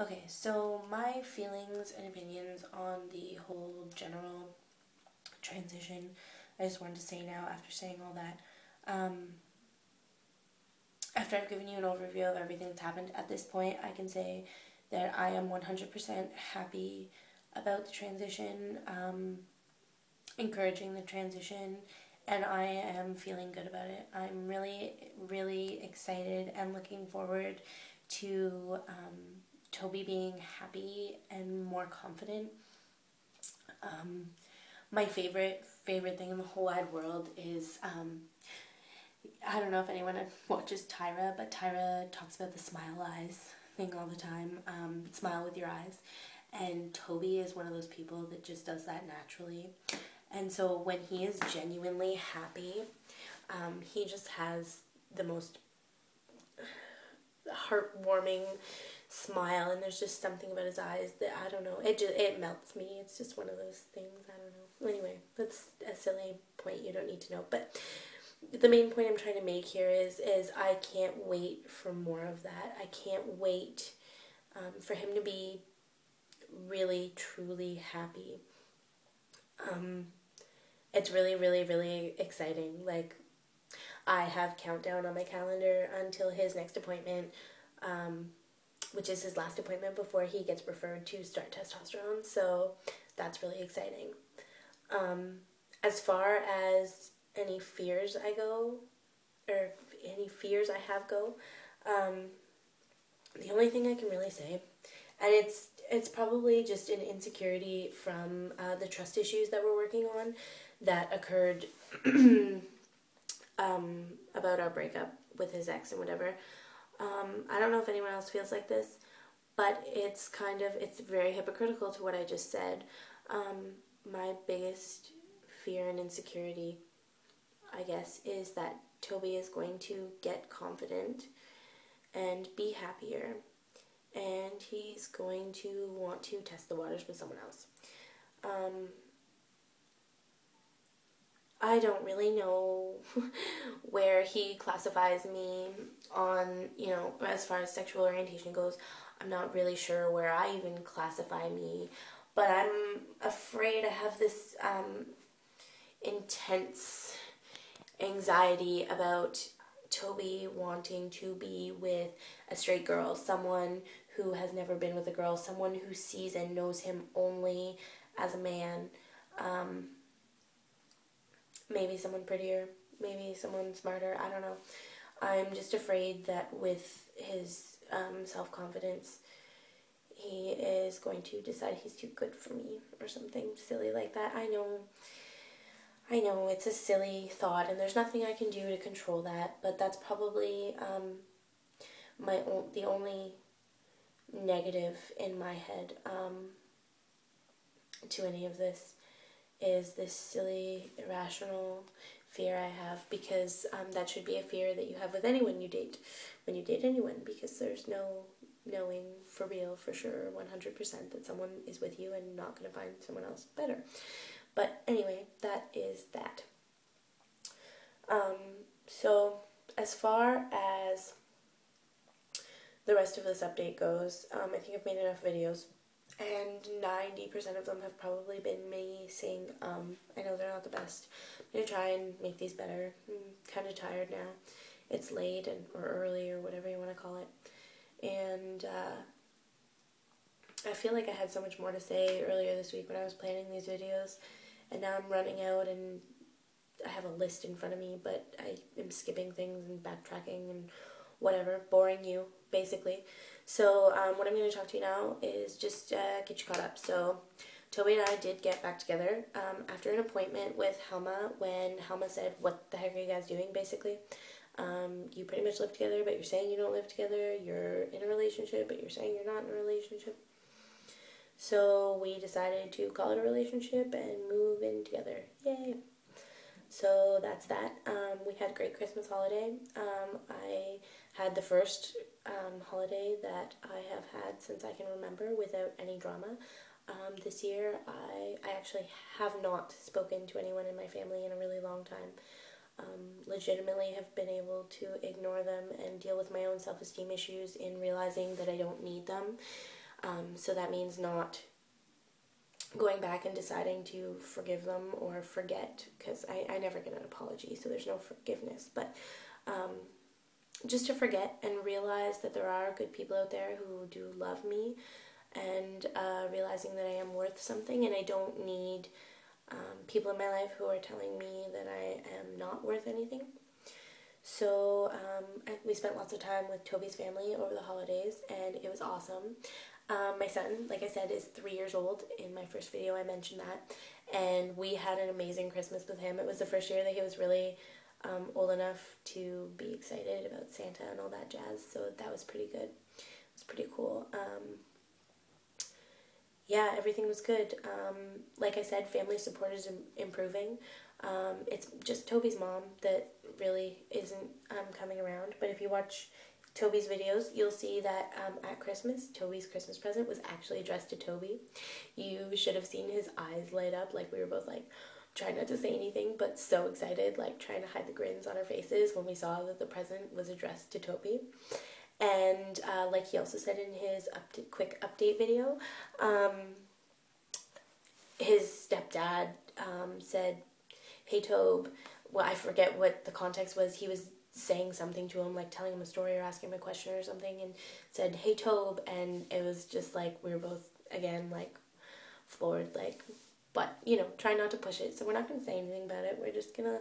Okay, so my feelings and opinions on the whole general transition, I just wanted to say now, after saying all that, after I've given you an overview of everything that's happened at this point, I can say that I am 100% happy about the transition, encouraging the transition, and I am feeling good about it. I'm really, really excited and looking forward to Toby being happy and more confident. My favorite thing in the whole wide world is I don't know if anyone watches Tyra, but Tyra talks about the smile eyes thing all the time. Smile with your eyes. And Toby is one of those people that just does that naturally. And so when he is genuinely happy, he just has the most heartwarming smile, and there's just something about his eyes that, I don't know, it melts me. It's just one of those things, I don't know. Anyway, that's a silly point you don't need to know, but the main point I'm trying to make here is I can't wait for more of that. I can't wait for him to be really, truly happy. It's really, really, really exciting. Like, I have countdown on my calendar until his next appointment, which is his last appointment before he gets referred to start testosterone. So that's really exciting. As far as any fears I have go, the only thing I can really say, and it's probably just an insecurity from the trust issues that we're working on that occurred about our breakup with his ex and whatever. I don't know if anyone else feels like this, but it's very hypocritical to what I just said. My biggest fear and insecurity, I guess, is that Toby is going to get confident and be happier, and he's going to want to test the waters with someone else. I don't really know where he classifies me on, as far as sexual orientation goes. I'm not really sure where I even classify me, but I'm afraid I have this intense anxiety about Toby wanting to be with a straight girl, someone who has never been with a girl, someone who sees and knows him only as a man. Maybe someone prettier, maybe someone smarter, I don't know. I'm just afraid that with his self-confidence, he is going to decide he's too good for me or something silly like that. I know it's a silly thought, and there's nothing I can do to control that, but that's probably the only negative in my head to any of this is this silly, irrational fear I have, because that should be a fear that you have with anyone you date, when you date anyone, because there's no knowing for real, for sure, 100% that someone is with you and not going to find someone else better. But anyway, that is that. So as far as the rest of this update goes, I think I've made enough videos, and 90% of them have probably been me saying, I know they're not the best. I'm going to try and make these better. I'm kind of tired now. It's late or early or whatever you want to call it. And I feel like I had so much more to say earlier this week when I was planning these videos, and now I'm running out and I have a list in front of me, but I am skipping things and backtracking and whatever, boring you, basically. So what I'm going to talk to you now is just get you caught up. So Toby and I did get back together after an appointment with Helma, when Helma said, what the heck are you guys doing, basically? You pretty much live together, but you're saying you don't live together. You're in a relationship, but you're saying you're not in a relationship. So we decided to call it a relationship and move in together. Yay! So that's that. We had a great Christmas holiday. I had the first holiday that I have had since I can remember without any drama. This year I actually have not spoken to anyone in my family in a really long time. Legitimately have been able to ignore them and deal with my own self-esteem issues in realizing that I don't need them. So that means not going back and deciding to forgive them or forget, because I never get an apology, so there's no forgiveness, but just to forget and realize that there are good people out there who do love me, and realizing that I am worth something, and I don't need people in my life who are telling me that I am not worth anything. So we spent lots of time with Toby's family over the holidays, and it was awesome. My son, like I said, is 3 years old. In my first video I mentioned that, and we had an amazing Christmas with him. It was the first year that he was really old enough to be excited about Santa and all that jazz, so that was pretty good. It was pretty cool. Yeah, everything was good. Like I said, family support is improving. It's just Toby's mom that really isn't coming around, but if you watch Toby's videos, you'll see that at Christmas, Toby's Christmas present was actually addressed to Toby. You should have seen his eyes light up, like we were both like trying not to say anything, but so excited, like trying to hide the grins on our faces when we saw that the present was addressed to Toby. And like he also said in his quick update video, his stepdad said, "Hey Tobe," well, I forget what the context was. He was saying something to him, like telling him a story or asking him a question or something, and said, "Hey Tobe," and it was just like we were both, again, like floored, like, but, you know, try not to push it, so we're not going to say anything about it. We're just going to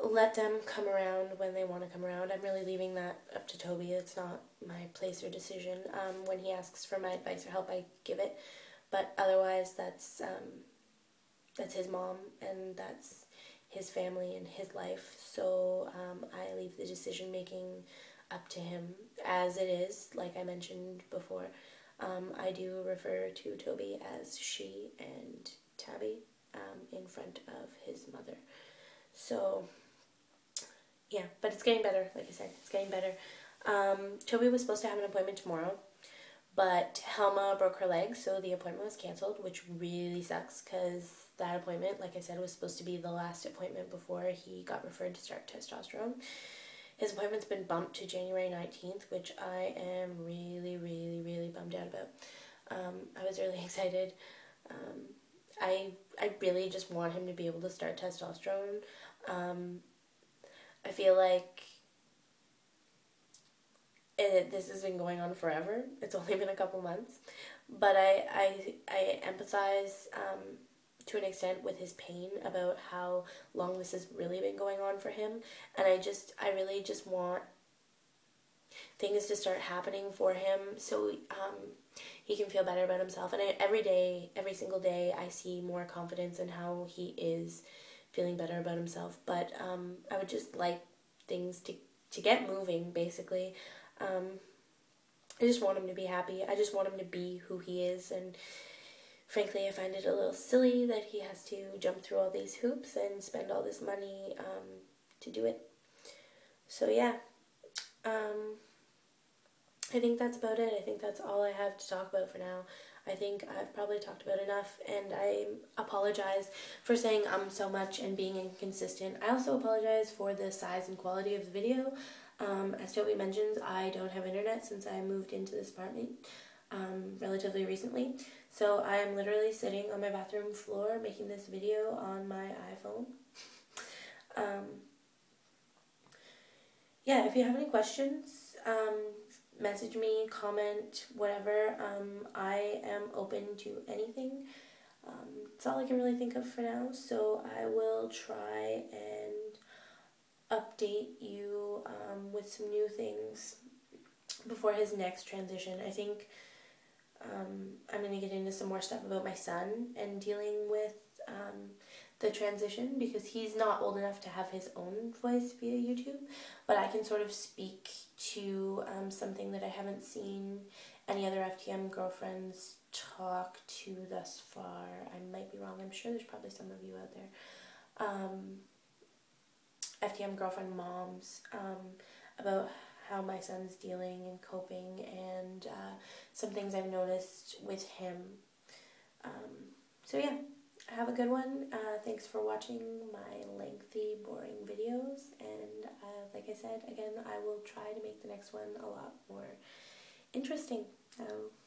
let them come around when they want to come around. I'm really leaving that up to Toby. It's not my place or decision. When he asks for my advice or help, I give it, but otherwise that's his mom, and that's his family and his life, so I leave the decision making up to him. As it is, like I mentioned before, I do refer to Toby as she and Tabby in front of his mother. So yeah, but it's getting better. Like I said, it's getting better. Toby was supposed to have an appointment tomorrow, but Helma broke her leg, so the appointment was canceled, which really sucks, because that appointment, like I said, was supposed to be the last appointment before he got referred to start testosterone. His appointment's been bumped to January 19th, which I am really, really, really bummed out about. I was really excited. I really just want him to be able to start testosterone. I feel like this has been going on forever. It's only been a couple months, but I empathize to an extent with his pain about how long this has really been going on for him, and I really just want things to start happening for him so he can feel better about himself. And every single day, I see more confidence in how he is feeling better about himself. But I would just like things to get moving, basically. I just want him to be happy. I just want him to be who he is, and frankly, I find it a little silly that he has to jump through all these hoops and spend all this money to do it. So yeah, I think that's about it. I think that's all I have to talk about for now. I think I've probably talked about enough, and I apologize for saying so much and being inconsistent. I also apologize for the size and quality of the video. As Toby mentions, I don't have internet since I moved into this apartment relatively recently. So I am literally sitting on my bathroom floor making this video on my iPhone. Yeah, if you have any questions, message me, comment, whatever. I am open to anything. That's all I can really think of for now, so I will try and update you with some new things before his next transition. I think I'm going to get into some more stuff about my son and dealing with the transition, because he's not old enough to have his own voice via YouTube, but I can sort of speak to something that I haven't seen any other FTM girlfriends talk to thus far. I might be wrong. I'm sure there's probably some of you out there. FTM girlfriend moms, about how my son's dealing and coping, and some things I've noticed with him. So yeah, have a good one. Thanks for watching my lengthy, boring videos, and like I said, again, I will try to make the next one a lot more interesting. Ciao.